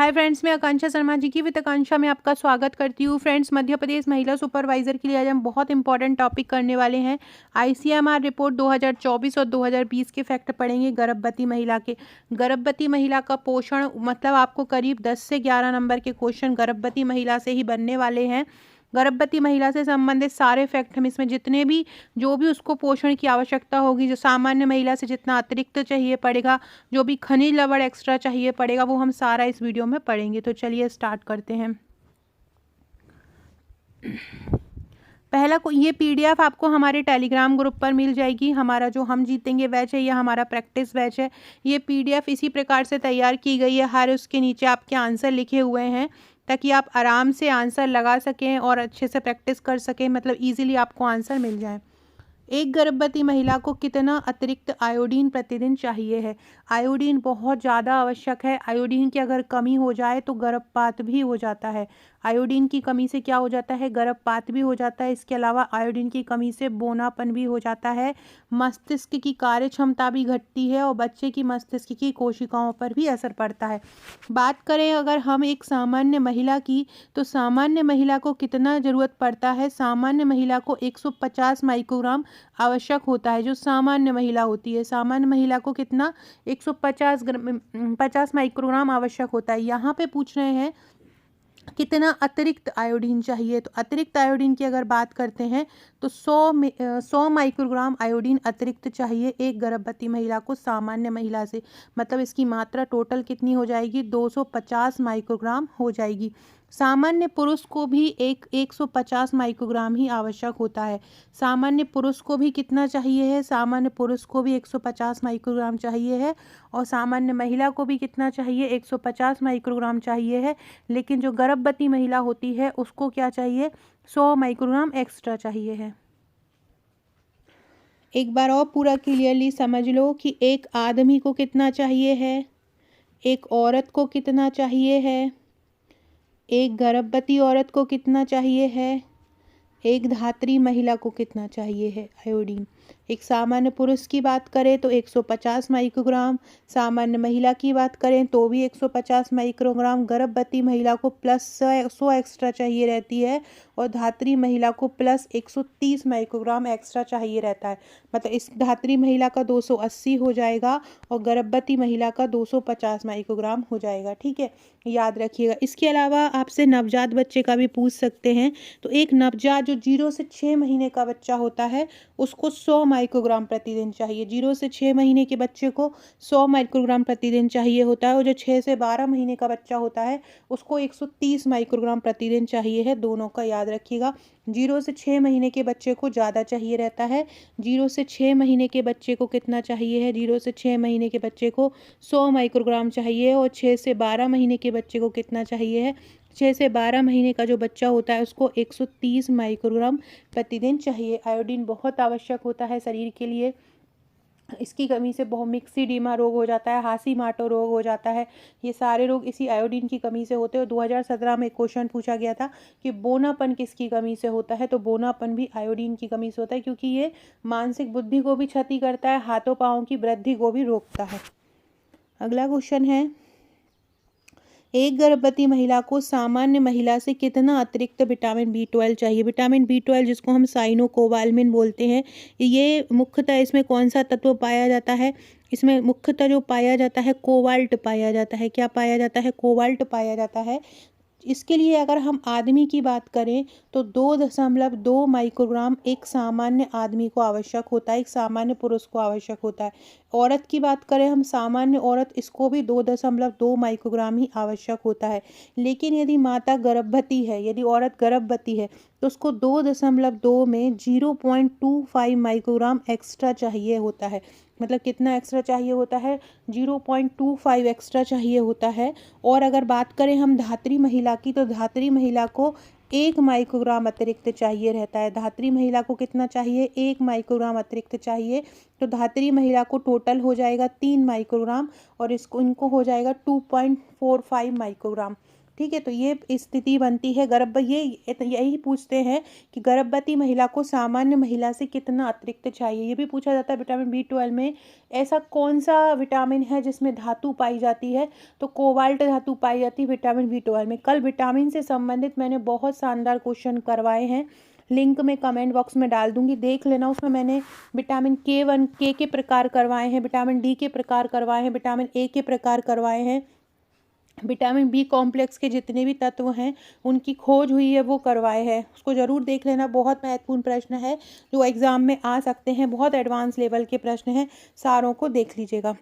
Hi friends, मैं आकांक्षा शर्मा जी की with आकांक्षा में आपका स्वागत करती हूँ। फ्रेंड्स, मध्य प्रदेश महिला सुपरवाइजर के लिए आज हम बहुत इंपॉर्टेंट टॉपिक करने वाले हैं। आईसीएमआर रिपोर्ट 2024 और 2020 के फैक्ट पढ़ेंगे गर्भवती महिला के। गर्भवती महिला का पोषण मतलब आपको करीब 10 से 11 नंबर के क्वेश्चन गर्भवती महिला से ही बनने वाले हैं। गर्भवती महिला से संबंधित सारे फैक्ट हम इसमें जितने भी जो भी उसको पोषण की आवश्यकता होगी, जो सामान्य महिला से जितना अतिरिक्त चाहिए पड़ेगा, जो भी खनिज लवण एक्स्ट्रा चाहिए पड़ेगा, वो हम सारा इस वीडियो में पढ़ेंगे। तो चलिए स्टार्ट करते हैं। पहला को ये पीडीएफ आपको हमारे टेलीग्राम ग्रुप पर मिल जाएगी। हमारा जो हम जीतेंगे बैच है, यह हमारा प्रैक्टिस बैच है। ये पीडीएफ इसी प्रकार से तैयार की गई है। हर उसके नीचे आपके आंसर लिखे हुए हैं ताकि आप आराम से आंसर लगा सकें और अच्छे से प्रैक्टिस कर सकें, मतलब इजीली आपको आंसर मिल जाए। एक गर्भवती महिला को कितना अतिरिक्त आयोडीन प्रतिदिन चाहिए है? आयोडीन बहुत ज़्यादा आवश्यक है। आयोडीन की अगर कमी हो जाए तो गर्भपात भी हो जाता है। आयोडीन की कमी से क्या हो जाता है? गर्भपात भी हो जाता है। इसके अलावा आयोडीन की कमी से बोनापन भी हो जाता है। मस्तिष्क की कार्य क्षमता भी घटती है और बच्चे की मस्तिष्क की कोशिकाओं पर भी असर पड़ता है। बात करें अगर हम एक सामान्य महिला की, तो सामान्य महिला को कितना ज़रूरत पड़ता है? सामान्य महिला को 150 माइक्रोग्राम आवश्यक होता है। जो सामान्य महिला होती है, सामान्य महिला को कितना 50 माइक्रोग्राम आवश्यक होता है। यहाँ पे पूछ रहे हैं कितना अतिरिक्त आयोडीन चाहिए। तो अतिरिक्त आयोडीन की अगर बात करते हैं तो 100 माइक्रोग्राम आयोडीन अतिरिक्त चाहिए एक गर्भवती महिला को सामान्य महिला से। मतलब इसकी मात्रा टोटल कितनी हो जाएगी? 250 माइक्रोग्राम हो जाएगी। सामान्य पुरुष को भी 150 माइक्रोग्राम ही आवश्यक होता है। सामान्य पुरुष को भी कितना चाहिए है? सामान्य पुरुष को भी 150 माइक्रोग्राम चाहिए है। और सामान्य महिला को भी कितना चाहिए? 150 माइक्रोग्राम चाहिए है। लेकिन जो गर्भवती महिला होती है उसको क्या चाहिए? 100 माइक्रोग्राम एक्स्ट्रा चाहिए है। एक बार और पूरा क्लियरली समझ लो कि एक आदमी को कितना चाहिए है, एक औरत को कितना चाहिए है, एक गर्भवती औरत को कितना चाहिए है, एक धात्री महिला को कितना चाहिए है आयोडीन। एक सामान्य पुरुष की बात करें तो 150 माइक्रोग्राम, सामान्य महिला की बात करें तो भी 150 माइक्रोग्राम, गर्भवती महिला को प्लस 100 एक्स्ट्रा चाहिए रहती है और धात्री महिला को प्लस 130 माइक्रोग्राम एक्स्ट्रा चाहिए रहता है। मतलब इस धात्री महिला का 280 हो जाएगा और गर्भवती महिला का 250 माइक्रोग्राम हो जाएगा। ठीक है, याद रखिएगा। इसके अलावा आपसे नवजात बच्चे का भी पूछ सकते हैं। तो एक नवजात जो 0 से 6 महीने का बच्चा होता है उसको 100 माइक्रोग्राम प्रतिदिन चाहिए। 0 से 6 महीने के बच्चे को 100 माइक्रोग्राम प्रतिदिन चाहिए होता है और जो 6 से 12 महीने का बच्चा होता है उसको 130 माइक्रोग्राम प्रतिदिन चाहिए है। दोनों का याद रखिएगा। 0 से 6 महीने के बच्चे को ज़्यादा चाहिए रहता है। 0 से 6 महीने के बच्चे को कितना चाहिए है? 0 से 6 महीने के बच्चे को 100 माइक्रोग्राम चाहिए और 6 से 12 महीने के बच्चे को कितना चाहिए है? 6 से 12 महीने का जो बच्चा होता है उसको 130 माइक्रोग्राम प्रतिदिन चाहिए। आयोडीन बहुत आवश्यक होता है शरीर के लिए। इसकी कमी से बहुत मिक्सिडीमा रोग हो जाता है, हाशीमाटो रोग हो जाता है। ये सारे रोग इसी आयोडीन की कमी से होते हैं। 2017 में एक क्वेश्चन पूछा गया था कि बोनापन किसकी कमी से होता है? तो बोनापन भी आयोडीन की कमी से होता है, क्योंकि ये मानसिक बुद्धि को भी क्षति करता है, हाथों पाँव की वृद्धि को भी रोकता है। अगला क्वेश्चन है, एक गर्भवती महिला को सामान्य महिला से कितना अतिरिक्त विटामिन B12 चाहिए? विटामिन B12 जिसको हम साइनोकोबालमिन बोलते हैं, ये मुख्यतः इसमें कौन सा तत्व पाया जाता है? इसमें मुख्यतः जो पाया जाता है कोबाल्ट पाया जाता है। क्या पाया जाता है? कोबाल्ट पाया जाता है। इसके लिए अगर हम आदमी की बात करें तो 2.2 माइक्रोग्राम एक सामान्य आदमी को आवश्यक होता है, एक सामान्य पुरुष को आवश्यक होता है। औरत की बात करें हम, सामान्य औरत, इसको भी 2.2 माइक्रोग्राम ही आवश्यक होता है। लेकिन यदि माता गर्भवती है, यदि औरत गर्भवती है तो उसको 2.2 में 0.25 माइक्रोग्राम एक्स्ट्रा चाहिए होता है। मतलब कितना एक्स्ट्रा चाहिए होता है? 0.25 एक्स्ट्रा चाहिए होता है। और अगर बात करें हम धात्री महिला की, तो धात्री महिला को 1 माइक्रोग्राम अतिरिक्त चाहिए रहता है। धात्री महिला को कितना चाहिए? 1 माइक्रोग्राम अतिरिक्त चाहिए। तो धात्री महिला को टोटल हो जाएगा 3 माइक्रोग्राम और इनको हो जाएगा 2.45 माइक्रोग्राम। ठीक है। तो ये स्थिति बनती है यही पूछते हैं कि गर्भवती महिला को सामान्य महिला से कितना अतिरिक्त चाहिए। ये भी पूछा जाता है विटामिन B12 में ऐसा कौन सा विटामिन है जिसमें धातु पाई जाती है, तो कोबाल्ट धातु पाई जाती है विटामिन B12 में। कल विटामिन से संबंधित मैंने बहुत शानदार क्वेश्चन करवाए हैं, लिंक में कमेंट बॉक्स में डाल दूंगी, देख लेना। उसमें मैंने विटामिन K1 के प्रकार करवाए हैं, विटामिन D के प्रकार करवाए हैं, विटामिन A के प्रकार करवाए हैं, विटामिन B कॉम्प्लेक्स के जितने भी तत्व हैं उनकी खोज हुई है वो करवाए हैं। उसको ज़रूर देख लेना, बहुत महत्वपूर्ण प्रश्न है जो एग्ज़ाम में आ सकते हैं, बहुत एडवांस लेवल के प्रश्न हैं, सारों को देख लीजिएगा।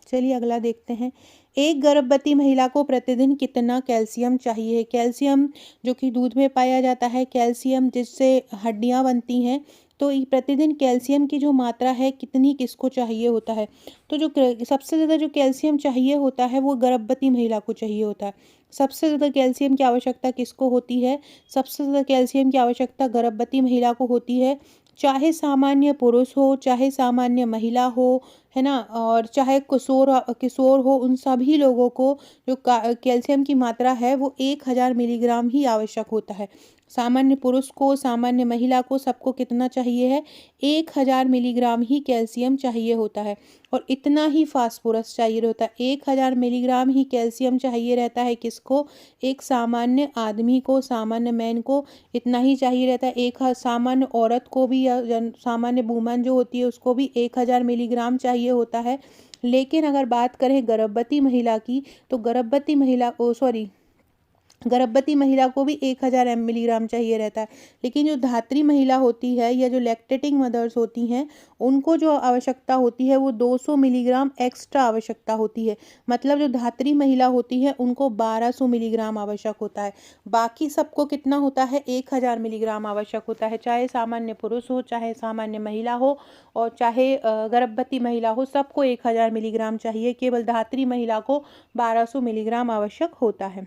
चलिए अगला देखते हैं। एक गर्भवती महिला को प्रतिदिन कितना कैल्शियम चाहिए। कैल्शियम जो कि दूध में पाया जाता है, कैल्शियम जिससे हड्डियां बनती हैं, तो प्रतिदिन कैल्शियम की जो मात्रा है कितनी किसको चाहिए होता है। तो जो सबसे ज़्यादा जो कैल्शियम चाहिए होता है वो गर्भवती महिला को चाहिए होता है। सबसे ज़्यादा कैल्शियम की आवश्यकता किसको होती है, सबसे ज़्यादा कैल्शियम की आवश्यकता गर्भवती महिला को होती है। चाहे सामान्य पुरुष हो, चाहे सामान्य महिला हो, है ना, और चाहे किशोर हो, उन सभी लोगों को जो कैल्शियम की मात्रा है वो 1000 मिलीग्राम ही आवश्यक होता है। सामान्य पुरुष को, सामान्य महिला को, सबको कितना चाहिए है, 1000 मिलीग्राम ही कैल्शियम चाहिए होता है। और इतना ही फास्फोरस चाहिए होता है, 1000 मिलीग्राम ही कैल्शियम चाहिए रहता है किसको, एक सामान्य आदमी को, सामान्य मैन को इतना ही चाहिए रहता है। एक सामान्य औरत को भी या सामान्य वूमन जो होती है उसको भी 1000 मिलीग्राम चाहिए होता है। लेकिन अगर बात करें गर्भवती महिला की, तो गर्भवती महिला को भी 1000 मिलीग्राम चाहिए रहता है। लेकिन जो धात्री महिला होती है या जो लैक्टेटिंग मदर्स होती हैं उनको जो आवश्यकता होती है वो 200 मिलीग्राम एक्स्ट्रा आवश्यकता होती है। मतलब जो धात्री महिला होती है उनको 1200 मिलीग्राम आवश्यक होता है। बाकी सबको कितना होता है, 1000 मिलीग्राम आवश्यक होता है। चाहे सामान्य पुरुष हो, चाहे सामान्य महिला हो, और चाहे गर्भवती महिला हो, सबको 1000 मिलीग्राम चाहिए। केवल धात्री महिला को 1200 मिलीग्राम आवश्यक होता है।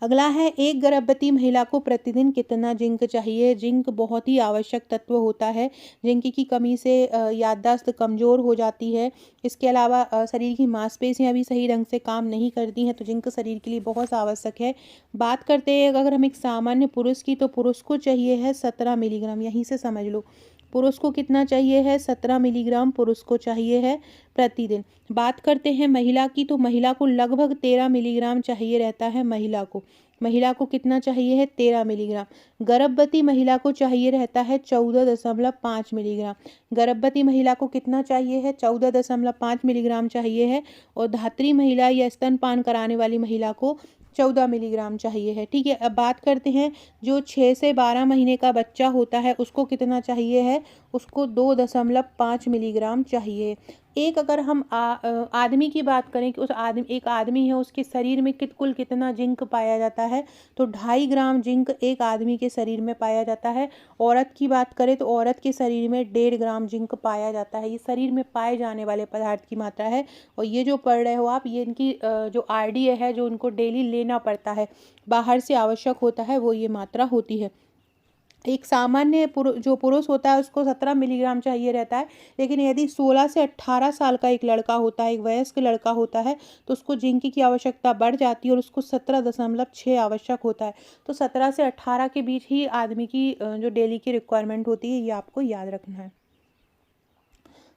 अगला है, एक गर्भवती महिला को प्रतिदिन कितना जिंक चाहिए। जिंक बहुत ही आवश्यक तत्व होता है। जिंक की कमी से याददाश्त कमज़ोर हो जाती है। इसके अलावा शरीर की मांसपेशियां भी सही ढंग से काम नहीं करती हैं, तो जिंक शरीर के लिए बहुत आवश्यक है। बात करते हैं अगर हम एक सामान्य पुरुष की, तो पुरुष को चाहिए है 17 मिलीग्राम, यहीं से समझ लो। पुरुष को कितना चाहिए है, 17 मिलीग्राम पुरुष को चाहिए है प्रतिदिन। बात करते हैं महिला की, तो महिला को लगभग 13 मिलीग्राम चाहिए रहता है। महिला को कितना चाहिए है, 13 मिलीग्राम। गर्भवती महिला को चाहिए रहता है 14.5 मिलीग्राम। गर्भवती महिला को कितना चाहिए है, 14.5 मिलीग्राम चाहिए है। और धात्री महिला या स्तनपान कराने वाली महिला को 14 मिलीग्राम चाहिए है। ठीक है। अब बात करते हैं जो 6 से 12 महीने का बच्चा होता है उसको कितना चाहिए है, उसको 2.5 मिलीग्राम चाहिए। एक अगर हम आदमी की बात करें कि एक आदमी है, उसके शरीर में कुल कितना जिंक पाया जाता है, तो 2.5 ग्राम जिंक एक आदमी के शरीर में पाया जाता है। औरत की बात करें तो औरत के शरीर में 1.5 ग्राम जिंक पाया जाता है। ये शरीर में पाए जाने वाले पदार्थ की मात्रा है। और ये जो पढ़ रहे हो आप, ये इनकी जो RDA है जो उनको डेली लेना पड़ता है, बाहर से आवश्यक होता है, वो ये मात्रा होती है। एक सामान्य जो पुरुष होता है उसको 17 मिलीग्राम चाहिए रहता है। लेकिन यदि 16 से 18 साल का एक लड़का होता है, एक वयस्क लड़का होता है, तो उसको जिंक की आवश्यकता बढ़ जाती है और उसको 17.6 आवश्यक होता है। तो 17 से 18 के बीच ही आदमी की जो डेली की रिक्वायरमेंट होती है, ये आपको याद रखना है।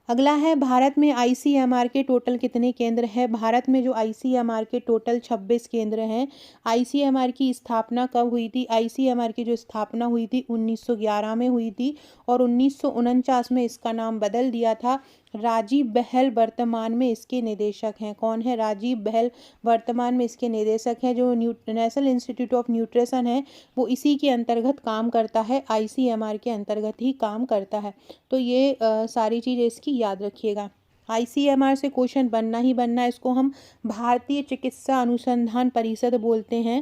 अगला है, भारत में ICMR के टोटल कितने केंद्र हैं। भारत में जो ICMR के टोटल 26 केंद्र हैं। ICMR की स्थापना कब हुई थी, ICMR की जो स्थापना हुई थी 1911 में हुई थी और 1949 में इसका नाम बदल दिया था। राजीव बहल वर्तमान में इसके निदेशक हैं। कौन है, राजीव बहल वर्तमान में इसके निदेशक हैं। जो नेशनल इंस्टीट्यूट ऑफ न्यूट्रिशन है वो इसी के अंतर्गत काम करता है, ICMR के अंतर्गत ही काम करता है। तो ये सारी चीज़ें इसकी याद रखिएगा। ICMR से क्वेश्चन बनना ही बनना है। इसको हम भारतीय चिकित्सा अनुसंधान परिषद बोलते हैं।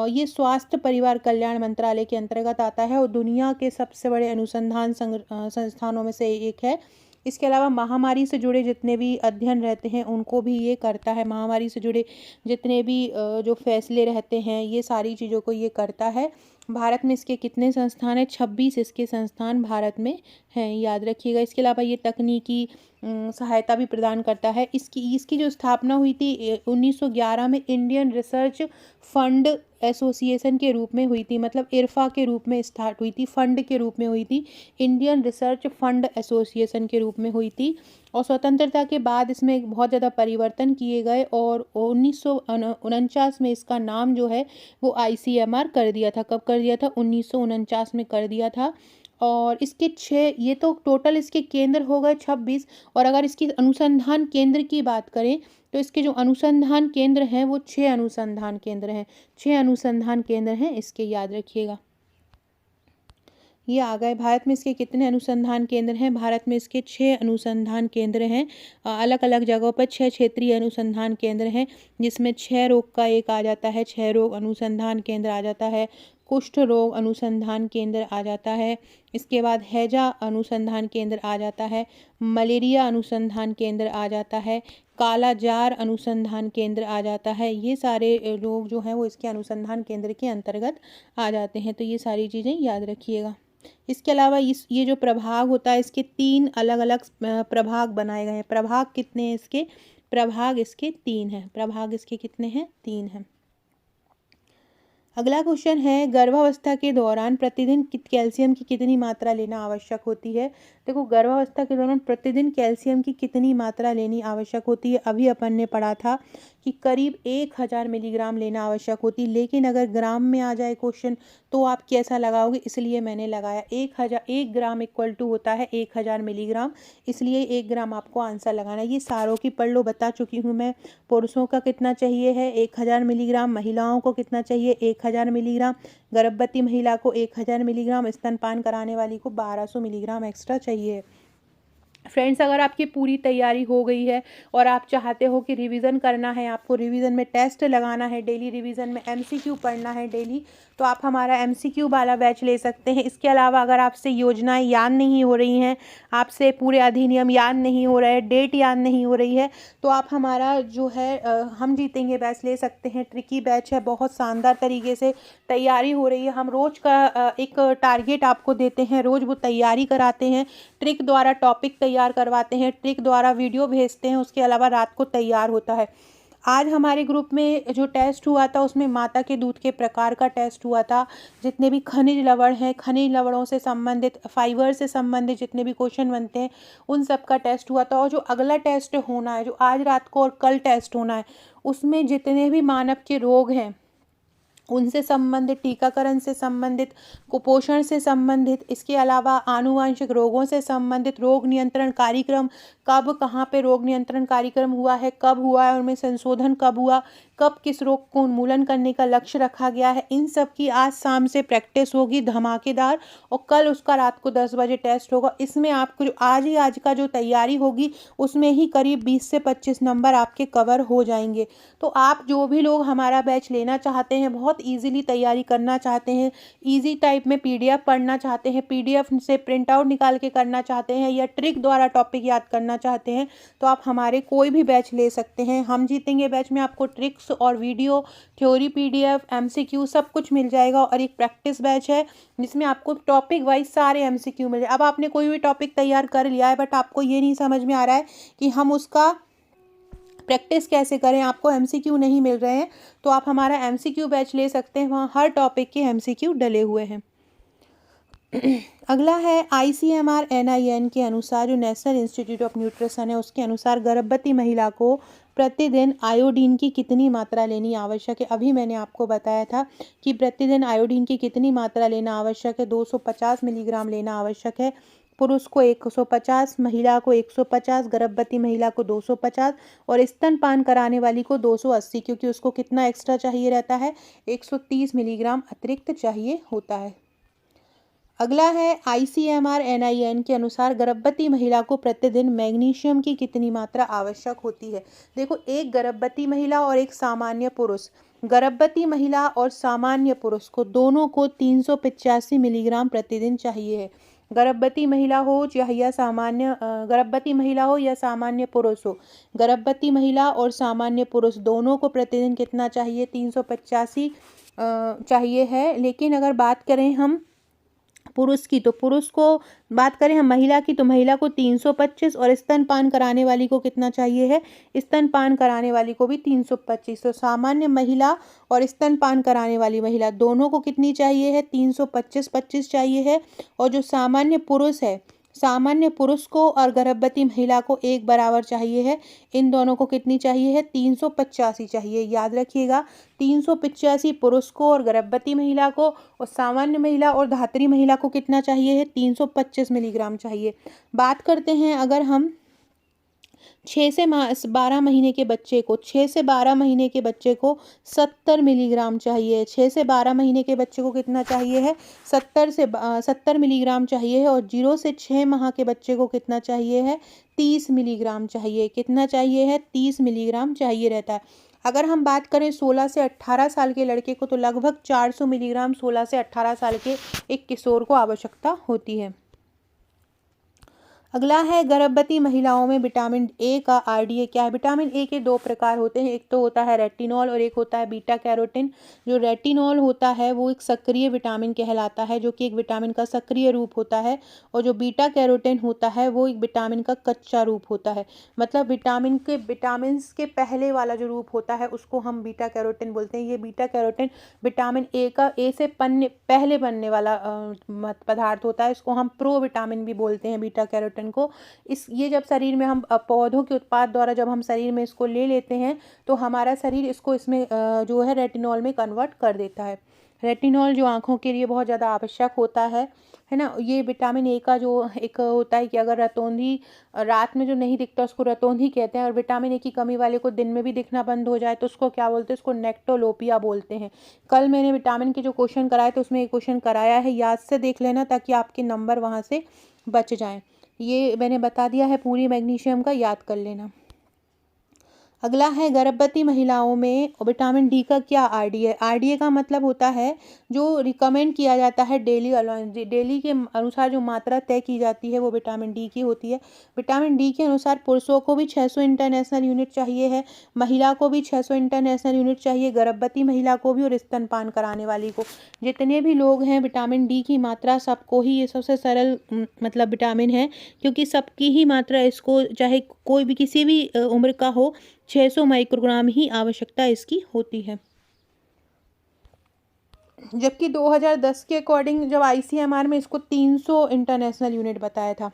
ये स्वास्थ्य परिवार कल्याण मंत्रालय के अंतर्गत आता है और दुनिया के सबसे बड़े अनुसंधान संस्थानों में से एक है। इसके अलावा महामारी से जुड़े जितने भी अध्ययन रहते हैं उनको भी ये करता है। महामारी से जुड़े जितने भी जो फैसले रहते हैं ये सारी चीज़ों को ये करता है। भारत में इसके कितने संस्थान हैं? 26 इसके संस्थान भारत में हैं, याद रखिएगा। इसके अलावा ये तकनीकी सहायता भी प्रदान करता है। इसकी जो स्थापना हुई थी 1911 में इंडियन रिसर्च फंड एसोसिएशन के रूप में हुई थी, मतलब इरफा के रूप में स्टार्ट हुई थी, फंड के रूप में हुई थी, इंडियन रिसर्च फंड एसोसिएशन के रूप में हुई थी। और स्वतंत्रता के बाद इसमें बहुत ज़्यादा परिवर्तन किए गए और 1949 में इसका नाम जो है वो ICMR कर दिया था। कब कर दिया था? 1949 में कर दिया था। और इसके 6, ये तो टोटल इसके केंद्र हो गए 26। और अगर इसकी अनुसंधान केंद्र की बात करें तो इसके जो अनुसंधान केंद्र हैं वो 6 अनुसंधान केंद्र हैं। 6 अनुसंधान केंद्र हैं इसके, याद रखिएगा। ये आ गए। भारत में इसके कितने अनुसंधान केंद्र हैं? भारत में इसके 6 अनुसंधान केंद्र हैं। अलग अलग जगहों पर 6 क्षेत्रीय अनुसंधान केंद्र हैं, जिसमें 6 रोग का एक आ जाता है, 6 रोग अनुसंधान केंद्र आ जाता है। कुष्ठ रोग अनुसंधान केंद्र आ जाता है। इसके बाद हैजा अनुसंधान केंद्र आ जाता है। मलेरिया अनुसंधान केंद्र आ जाता है। काला जार अनुसंधान केंद्र आ जाता है। ये सारे रोग जो हैं वो इसके अनुसंधान केंद्र के अंतर्गत आ जाते हैं। तो ये सारी चीज़ें याद रखिएगा। इसके अलावा ये जो प्रभाग होता है इसके 3 अलग अलग प्रभाग बनाए गए हैं। प्रभाग कितने हैं इसके? प्रभाग इसके 3 हैं। प्रभाग इसके कितने हैं? 3 हैं। अगला क्वेश्चन है, गर्भावस्था के दौरान प्रतिदिन कैल्शियम की कितनी मात्रा लेना आवश्यक होती है? देखो, गर्भावस्था के दौरान प्रतिदिन कैल्शियम की कितनी मात्रा लेनी आवश्यक होती है? अभी अपन ने पढ़ा था कि करीब 1000 मिलीग्राम लेना आवश्यक होती है। लेकिन अगर ग्राम में आ जाए क्वेश्चन तो आप कैसा लगाओगे? इसलिए मैंने लगाया 1 ग्राम इक्वल टू होता है 1000 मिलीग्राम, इसलिए 1 ग्राम आपको आंसर लगाना है। ये सारों की पढ़ लो, बता चुकी हूँ मैं। पुरुषों का कितना चाहिए है? 1000 मिलीग्राम। महिलाओं को कितना चाहिए? 1000 मिलीग्राम। गर्भवती महिला को 1000 मिलीग्राम। स्तनपान कराने वाली को 1200 मिलीग्राम एक्स्ट्रा चाहिए। फ्रेंड्स, अगर आपकी पूरी तैयारी हो गई है और आप चाहते हो कि रिवीजन करना है, आपको रिवीजन में टेस्ट लगाना है, डेली रिवीजन में MCQ पढ़ना है डेली, तो आप हमारा MCQ वाला बैच ले सकते हैं। इसके अलावा अगर आपसे योजनाएं याद नहीं हो रही हैं, आपसे पूरे अधिनियम याद नहीं हो रहे हैं, डेट याद नहीं हो रही है, तो आप हमारा जो है हम जीतेंगे बैच ले सकते हैं। ट्रिकी बैच है, बहुत शानदार तरीके से तैयारी हो रही है। हम रोज़ का एक टारगेट आपको देते हैं, रोज़ वो तैयारी कराते हैं, ट्रिक द्वारा टॉपिक तैयार करवाते हैं, ट्रिक द्वारा वीडियो भेजते हैं, उसके अलावा रात को तैयार होता है। आज हमारे ग्रुप में जो टेस्ट हुआ था उसमें माता के दूध के प्रकार का टेस्ट हुआ था। जितने भी खनिज लवण हैं, खनिज लवणों से संबंधित, फाइबर से संबंधित जितने भी क्वेश्चन बनते हैं उन सब का टेस्ट हुआ था। और जो अगला टेस्ट होना है, जो आज रात को और कल टेस्ट होना है, उसमें जितने भी मानव के रोग हैं उनसे संबंधित, टीकाकरण से संबंधित, कुपोषण से संबंधित, इसके अलावा आनुवांशिक रोगों से संबंधित, रोग नियंत्रण कार्यक्रम, कब कहाँ पे रोग नियंत्रण कार्यक्रम हुआ है, कब हुआ है, उनमें संशोधन कब हुआ, कब किस रोग को उन्मूलन करने का लक्ष्य रखा गया है, इन सब की आज शाम से प्रैक्टिस होगी धमाकेदार। और कल उसका रात को 10 बजे टेस्ट होगा। इसमें आपको जो आज का जो तैयारी होगी उसमें ही करीब 20 से 25 नंबर आपके कवर हो जाएंगे। तो आप जो भी लोग हमारा बैच लेना चाहते हैं, बहुत ईजिली तैयारी करना चाहते हैं, ईजी टाइप में PDF पढ़ना चाहते हैं, PDF से प्रिंट आउट निकाल के करना चाहते हैं, या ट्रिक द्वारा टॉपिक याद करना चाहते हैं, तो आप हमारे कोई भी बैच ले सकते हैं। हम जीतेंगे बैच में आपको ट्रिक्स और वीडियो, थ्योरी PDF, MCQ सब कुछ मिल जाएगा। और एक प्रैक्टिस बैच है जिसमें आपको टॉपिक वाइज सारे MCQ मिल जाए। अब आपने कोई भी टॉपिक तैयार कर लिया है बट आपको ये नहीं समझ में आ रहा है कि हम उसका प्रैक्टिस कैसे करें, आपको MCQ नहीं मिल रहे हैं, तो आप हमारा MCQ बैच ले सकते हैं। वहाँ हर टॉपिक के MCQ डले हुए हैं। अगला है ICMR NIN के अनुसार, जो नेशनल इंस्टीट्यूट ऑफ न्यूट्रिशन है उसके अनुसार गर्भवती महिला को प्रतिदिन आयोडीन की कितनी मात्रा लेनी आवश्यक है? अभी मैंने आपको बताया था कि प्रतिदिन आयोडीन की कितनी मात्रा लेना आवश्यक है। 250 मिलीग्राम लेना आवश्यक है। पुरुष को 150, महिला को 150, गर्भवती महिला को 250 और स्तनपान कराने वाली को 280, क्योंकि उसको कितना एक्स्ट्रा चाहिए रहता है? 130 मिलीग्राम अतिरिक्त चाहिए होता है। अगला है ICMR NIN के अनुसार गर्भवती महिला को प्रतिदिन मैग्नीशियम की कितनी मात्रा आवश्यक होती है? देखो, एक गर्भवती महिला और एक सामान्य पुरुष, गर्भवती महिला और सामान्य पुरुष को दोनों को 385 मिलीग्राम प्रतिदिन चाहिए है। गर्भवती महिला हो या सामान्य गर्भवती महिला हो या सामान्य पुरुष हो, गर्भवती महिला और सामान्य पुरुष दोनों को प्रतिदिन कितना चाहिए? 385 चाहिए है। लेकिन अगर बात करें हम पुरुष की, तो पुरुष को बात करें हम महिला की, तो महिला को 325 और स्तनपान कराने वाली को कितना चाहिए है? स्तनपान कराने वाली को भी 325। तो सामान्य महिला और स्तनपान कराने वाली महिला दोनों को कितनी चाहिए है? 325 चाहिए है। और जो सामान्य पुरुष है, सामान्य पुरुष को और गर्भवती महिला को एक बराबर चाहिए है। इन दोनों को कितनी चाहिए है? 385 चाहिए। याद रखिएगा, 385 पुरुष को और गर्भवती महिला को, और सामान्य महिला और धात्री महिला को कितना चाहिए है? 325 मिलीग्राम चाहिए। बात करते हैं अगर हम 6 से 12 महीने के बच्चे को, 6 से 12 महीने के बच्चे को 70 मिलीग्राम चाहिए। 6 से 12 महीने के बच्चे को कितना चाहिए है? 70 मिलीग्राम चाहिए है। और 0 से 6 माह के बच्चे को कितना चाहिए है? 30 मिलीग्राम चाहिए। कितना चाहिए है? 30 मिलीग्राम चाहिए रहता है। अगर हम बात करें 16 से 18 साल के लड़के को, तो लगभग 400 मिलीग्राम 16 से 18 साल के एक किशोर को आवश्यकता होती है। अगला है गर्भवती महिलाओं में विटामिन ए का आरडीए क्या है? विटामिन ए के 2 प्रकार होते हैं, एक तो होता है रेटिनॉल और एक होता है बीटा कैरोटीन। जो रेटिनॉल होता है वो एक सक्रिय विटामिन कहलाता है, जो कि एक विटामिन का सक्रिय रूप होता है। और जो बीटा कैरोटीन होता है वो एक विटामिन का कच्चा रूप होता है। मतलब विटामिन के पहले वाला जो रूप होता है उसको हम बीटा कैरोटीन बोलते हैं। ये बीटा कैरोटीन विटामिन ए से पहले बनने वाला पदार्थ होता है। इसको हम प्रो विटामिन भी बोलते हैं, बीटा कैरोटीन को। ये जब शरीर में हम पौधों के उत्पाद द्वारा जब हम शरीर में इसको ले लेते हैं, तो हमारा शरीर इसको इसमें जो है रेटिनॉल में कन्वर्ट कर देता है। रेटिनॉल जो आँखों के लिए बहुत ज़्यादा आवश्यक होता है ना। ये विटामिन ए का जो एक होता है कि अगर रतौंधी रात में जो नहीं दिखता उसको रतौंधी कहते हैं, और विटामिन ए की कमी वाले को दिन में भी दिखना बंद हो जाए तो उसको क्या बोलते हैं? उसको नेक्टोलोपिया बोलते हैं। कल मैंने विटामिन के जो क्वेश्चन कराए थे उसमें एक क्वेश्चन कराया है, याद से देख लेना ताकि आपके नंबर वहाँ से बच जाएँ। ये मैंने बता दिया है, पूरी मैग्नीशियम का याद कर लेना। अगला है गर्भवती महिलाओं में विटामिन डी का क्या आरडीए? आरडीए का मतलब होता है जो रिकमेंड किया जाता है डेली अलाउंस, डेली के अनुसार जो मात्रा तय की जाती है वो विटामिन डी की होती है। विटामिन डी के अनुसार पुरुषों को भी 600 इंटरनेशनल यूनिट चाहिए है, महिला को भी 600 इंटरनेशनल यूनिट चाहिए, गर्भवती महिला को भी और स्तनपान कराने वाली को। जितने भी लोग हैं विटामिन डी की मात्रा सबको ही, ये सबसे सरल मतलब विटामिन है, क्योंकि सबकी ही मात्रा इसको, चाहे कोई भी किसी भी उम्र का हो, 600 माइक्रोग्राम ही आवश्यकता इसकी होती है। जबकि 2010 के अकॉर्डिंग जब आईसीएमआर में इसको 300 इंटरनेशनल यूनिट बताया था।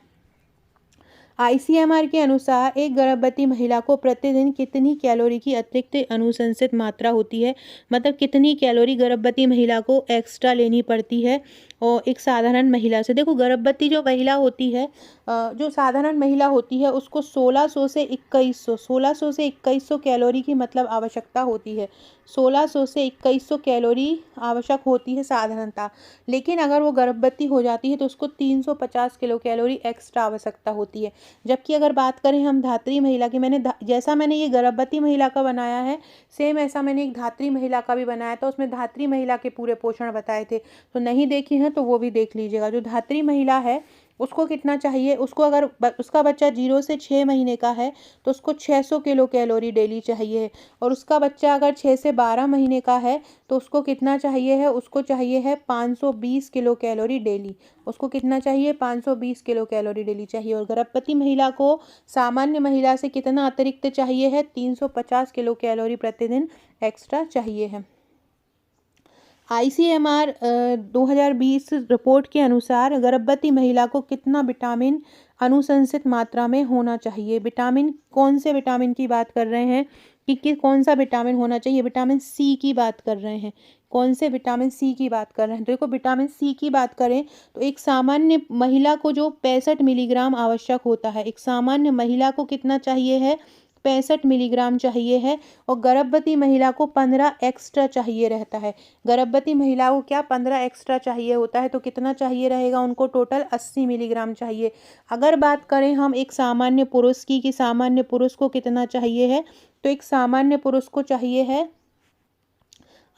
आईसीएमआर के अनुसार एक गर्भवती महिला को प्रतिदिन कितनी कैलोरी की अतिरिक्त अनुशंसित मात्रा होती है? मतलब कितनी कैलोरी गर्भवती महिला को एक्स्ट्रा लेनी पड़ती है और एक साधारण महिला से। देखो, गर्भवती जो महिला होती है, जो साधारण महिला होती है, उसको 1600 से 2100 कैलोरी की मतलब आवश्यकता होती है। 1600 से 2100 कैलोरी आवश्यक होती है साधारणतः। लेकिन अगर वो गर्भवती हो जाती है तो उसको 350 किलो कैलोरी एक्स्ट्रा आवश्यकता होती है। जबकि अगर बात करें हम धात्री महिला की, जैसा मैंने ये गर्भवती महिला का बनाया है, सेम ऐसा मैंने एक धात्री महिला का भी बनाया था। उसमें धात्री महिला के पूरे पोषण बताए थे, तो नहीं देखी हैं तो वो भी देख लीजिएगा। जो धात्री महिला है उसको कितना चाहिए? उसको अगर उसका बच्चा 0 से 6 महीने का है तो उसको 600 किलो कैलोरी डेली चाहिए। और उसका बच्चा अगर 6 से 12 महीने का है तो उसको कितना चाहिए है? उसको चाहिए है 520 किलो कैलोरी डेली। उसको कितना चाहिए? 520 किलो कैलोरी डेली चाहिए। और गर्भवती महिला को सामान्य महिला से कितना अतिरिक्त चाहिए है? 350 किलो कैलोरी प्रतिदिन एक्स्ट्रा चाहिए है। आईसीएमआर 2020 रिपोर्ट के अनुसार गर्भवती महिला को कितना विटामिन अनुशंसित मात्रा में होना चाहिए? विटामिन, कौन से विटामिन की बात कर रहे हैं कि कौन सा विटामिन होना चाहिए? विटामिन सी की बात कर रहे हैं। कौन से विटामिन सी की बात कर रहे हैं? देखो, विटामिन सी की बात करें तो एक सामान्य महिला को जो 65 मिलीग्राम आवश्यक होता है, एक सामान्य महिला को कितना चाहिए है? 65 मिलीग्राम चाहिए है। और गर्भवती महिला को 15 एक्स्ट्रा चाहिए रहता है। गर्भवती महिला को क्या 15 एक्स्ट्रा चाहिए होता है? तो कितना चाहिए रहेगा उनको? टोटल 80 मिलीग्राम चाहिए। अगर बात करें हम एक सामान्य पुरुष की, कि सामान्य पुरुष को कितना चाहिए है, तो एक सामान्य पुरुष को चाहिए है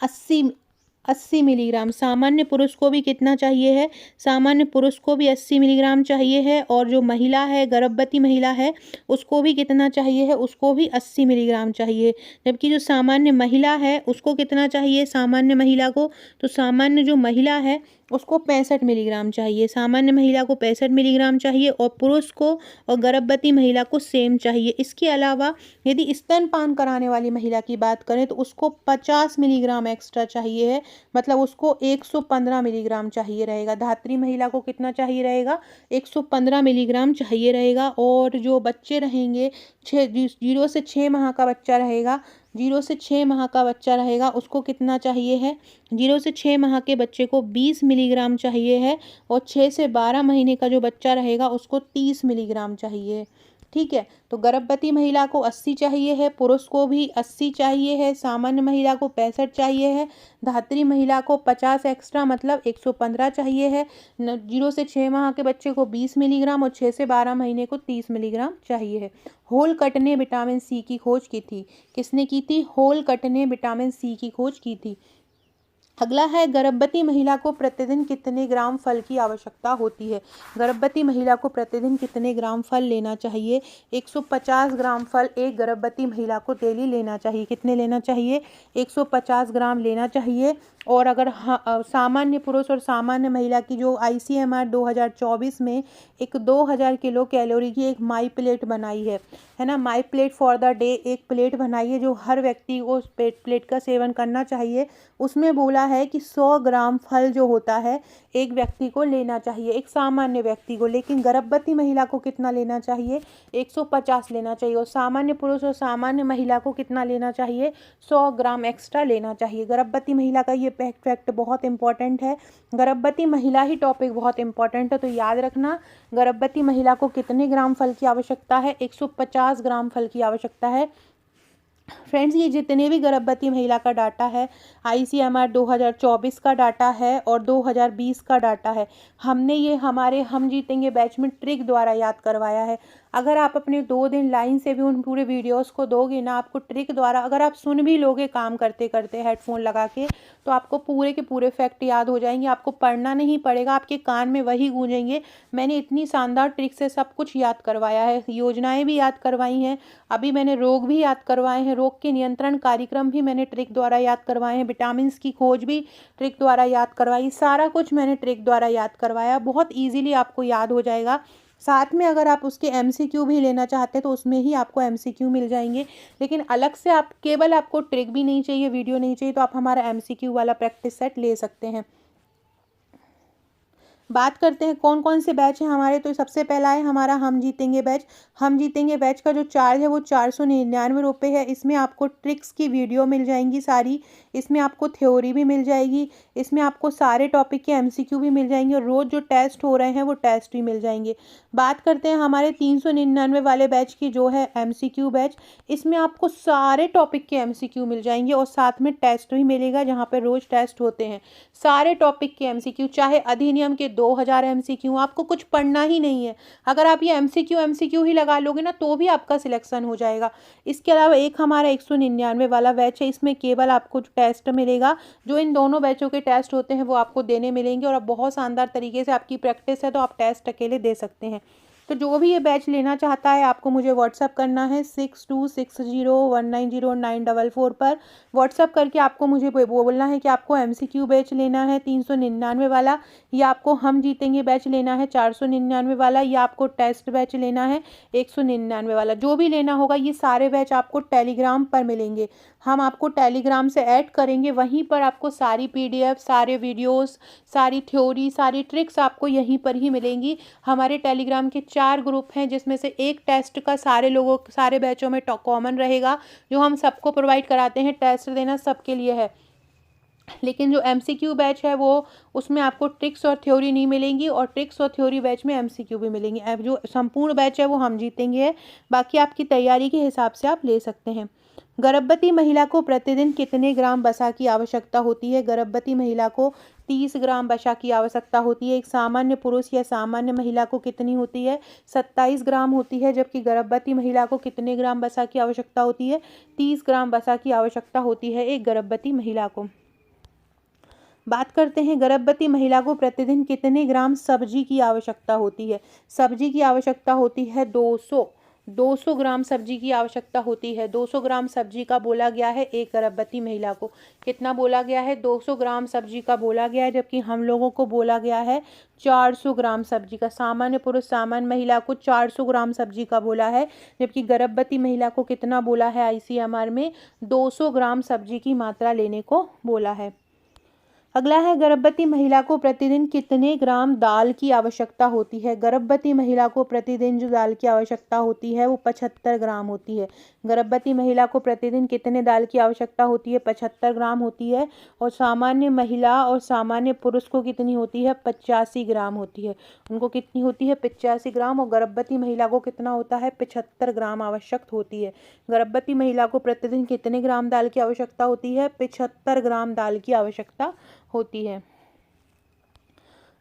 80 80 मिलीग्राम। सामान्य पुरुष को भी कितना चाहिए है? सामान्य पुरुष को भी 80 मिलीग्राम चाहिए है। और जो महिला है, गर्भवती महिला है, उसको भी कितना चाहिए है? उसको भी 80 मिलीग्राम चाहिए। जबकि जो सामान्य महिला है उसको कितना चाहिए? सामान्य महिला को, तो सामान्य जो महिला है उसको 65 मिलीग्राम चाहिए। सामान्य महिला को 65 मिलीग्राम चाहिए और पुरुष को और गर्भवती महिला को सेम चाहिए। इसके अलावा यदि स्तनपान कराने वाली महिला की बात करें तो उसको 50 मिलीग्राम एक्स्ट्रा चाहिए है, मतलब उसको 115 मिलीग्राम चाहिए रहेगा। धात्री महिला को कितना चाहिए रहेगा? 115 मिलीग्राम चाहिए रहेगा। और जो बच्चे रहेंगे, 0 से 6 माह का बच्चा रहेगा, 0 से 6 माह का बच्चा रहेगा, उसको कितना चाहिए है? 0 से 6 माह के बच्चे को 20 मिलीग्राम चाहिए है। और 6 से 12 महीने का जो बच्चा रहेगा उसको 30 मिलीग्राम चाहिए। ठीक है, तो गर्भवती महिला को 80 चाहिए है, पुरुष को भी 80 चाहिए है, सामान्य महिला को 65 चाहिए है, धात्री महिला को 50 एक्स्ट्रा मतलब 115 चाहिए है। 0 से 6 माह के बच्चे को 20 मिलीग्राम और 6 से 12 महीने को 30 मिलीग्राम चाहिए है। होलकट ने विटामिन सी की खोज की थी। किसने की थी? होलकट ने विटामिन सी की खोज की थी। अगला है, गर्भवती महिला को प्रतिदिन कितने ग्राम फल की आवश्यकता होती है? गर्भवती महिला को प्रतिदिन कितने ग्राम फल लेना चाहिए? 150 ग्राम फल एक गर्भवती महिला को डेली लेना चाहिए। कितने लेना चाहिए? 150 ग्राम लेना चाहिए। और अगर सामान्य पुरुष और सामान्य महिला की जो ICMR 2024 में एक 2000 किलो कैलोरी की एक माई प्लेट बनाई है ना, my plate for the day एक प्लेट बनाई है जो हर व्यक्ति को उस प्लेट का सेवन करना चाहिए। उसमें बोला है कि 100 ग्राम फल जो होता है एक व्यक्ति को लेना चाहिए, एक सामान्य व्यक्ति को। लेकिन गर्भवती महिला को कितना लेना चाहिए? 150 लेना चाहिए। और सामान्य पुरुष और सामान्य महिला को कितना लेना चाहिए? 100 ग्राम एक्स्ट्रा लेना चाहिए। गर्भवती महिला का ये फैक्ट बहुत इंपॉर्टेंट है। गर्भवती महिला ही टॉपिक बहुत इंपॉर्टेंट है, तो याद रखना गर्भवती महिला को कितने ग्राम फल की आवश्यकता है? 150 ग्राम फल की आवश्यकता है। फ्रेंड्स, ये जितने भी गर्भवती महिला का डाटा है ICMR 2024 का डाटा है और 2020 का डाटा है। हमने ये हमारे हम जीतेंगे बैच में ट्रिक द्वारा याद करवाया है। अगर आप अपने 2 दिन लाइन से भी उन पूरे वीडियोस को दोगे ना, आपको ट्रिक द्वारा अगर आप सुन भी लोगे काम करते करते हेडफोन लगा के, तो आपको पूरे के पूरे फैक्ट याद हो जाएंगे। आपको पढ़ना नहीं पड़ेगा, आपके कान में वही गूंजेंगे। मैंने इतनी शानदार ट्रिक से सब कुछ याद करवाया है, योजनाएं भी याद करवाई हैं, अभी मैंने रोग भी याद करवाए हैं, रोग के नियंत्रण कार्यक्रम भी मैंने ट्रिक द्वारा याद करवाए हैं, विटामिन की खोज भी ट्रिक द्वारा याद करवाई। सारा कुछ मैंने ट्रिक द्वारा याद करवाया, बहुत ईजिली आपको याद हो जाएगा। साथ में अगर आप उसके MCQ भी लेना चाहते हैं तो उसमें ही आपको MCQ मिल जाएंगे। लेकिन अलग से आप केवल आपको ट्रिक भी नहीं चाहिए, वीडियो नहीं चाहिए, तो आप हमारा MCQ वाला प्रैक्टिस सेट ले सकते हैं। बात करते हैं कौन कौन से बैच हैं हमारे। तो सबसे पहला है हमारा हम जीतेंगे बैच। हम जीतेंगे बैच का जो चार्ज है वो 499 रुपये है। इसमें आपको ट्रिक्स की वीडियो मिल जाएंगी सारी, इसमें आपको थ्योरी भी मिल जाएगी, इसमें आपको सारे टॉपिक के MCQ भी मिल जाएंगे और रोज़ जो टेस्ट हो रहे हैं वो टेस्ट भी मिल जाएंगे। बात करते हैं हमारे 399 वाले बैच की, जो है MCQ बैच। इसमें आपको सारे टॉपिक के MCQ मिल जाएंगे और साथ में टेस्ट भी मिलेगा, जहाँ पर रोज़ टेस्ट होते हैं। सारे टॉपिक के MCQ, चाहे अधिनियम के 2000 MCQ, आपको कुछ पढ़ना ही नहीं है। अगर आप ये MCQ ही लगा लोगे ना तो भी आपका सिलेक्शन हो जाएगा। इसके अलावा एक हमारा 199 वाला बैच है, इसमें केवल आपको टेस्ट मिलेगा। जो इन दोनों बैचों के टेस्ट होते हैं वो आपको देने मिलेंगे और अब बहुत शानदार तरीके से आपकी प्रैक्टिस है तो आप टेस्ट अकेले दे सकते हैं। तो जो भी ये बैच लेना चाहता है आपको मुझे व्हाट्सअप करना है 6260190944 पर। व्हाट्सअप करके आपको मुझे बोलना है कि आपको MCQ बैच लेना है 399 वाला, या आपको हम जीतेंगे बैच लेना है 499 वाला, या आपको टेस्ट बैच लेना है 199 वाला। जो भी लेना होगा ये सारे बैच आपको टेलीग्राम पर मिलेंगे। हम आपको टेलीग्राम से ऐड करेंगे, वहीं पर आपको सारी PDF, सारे वीडियोस, सारी थ्योरी, सारी ट्रिक्स आपको यहीं पर ही मिलेंगी। हमारे टेलीग्राम के 4 ग्रुप हैं, जिसमें से एक टेस्ट का सारे लोगों सारे बैचों में कॉमन रहेगा, जो हम सबको प्रोवाइड कराते हैं। टेस्ट देना सबके लिए है, लेकिन जो MCQ बैच है वो उसमें आपको ट्रिक्स और थ्योरी नहीं मिलेंगी, और ट्रिक्स और थ्योरी बैच में MCQ भी मिलेंगे। अब जो संपूर्ण बैच है वो हम जीतेंगे है, बाकी आपकी तैयारी के हिसाब से आप ले सकते हैं। गर्भवती महिला को प्रतिदिन कितने ग्राम वसा की आवश्यकता होती है? गर्भवती महिला को 30 ग्राम वसा की आवश्यकता होती है। एक सामान्य पुरुष या सामान्य महिला को कितनी होती है? 27 ग्राम होती है। जबकि गर्भवती महिला को कितने ग्राम वसा की आवश्यकता होती है? 30 ग्राम वसा की आवश्यकता होती है एक गर्भवती महिला को। बात करते हैं गर्भवती महिला को प्रतिदिन कितने ग्राम सब्जी की आवश्यकता होती है। सब्जी की आवश्यकता होती है 200 ग्राम सब्जी की आवश्यकता होती है। 200 ग्राम सब्जी का बोला गया है एक गर्भवती महिला को। कितना बोला गया है? 200 ग्राम सब्जी का बोला गया है, जबकि हम लोगों को बोला गया है 400 ग्राम सब्जी का। सामान्य पुरुष सामान्य महिला को 400 ग्राम सब्जी का बोला है, जबकि गर्भवती महिला को कितना बोला है आईसीएमआर में? 200 ग्राम सब्जी की मात्रा लेने को बोला है। अगला है गर्भवती महिला को प्रतिदिन कितने ग्राम दाल की आवश्यकता होती है। गर्भवती महिला को प्रतिदिन जो दाल की आवश्यकता होती है वो 75 ग्राम होती है। गर्भवती महिला को प्रतिदिन कितने दाल की आवश्यकता होती है? 75 ग्राम होती है। और सामान्य महिला और सामान्य पुरुष को कितनी होती है? 85 ग्राम होती है। उनको कितनी होती है? 85 ग्राम। और गर्भवती महिला को कितना होता है? 75 ग्राम आवश्यक होती है। गर्भवती महिला को प्रतिदिन कितने ग्राम दाल की आवश्यकता होती है? 75 ग्राम दाल की आवश्यकता होती है।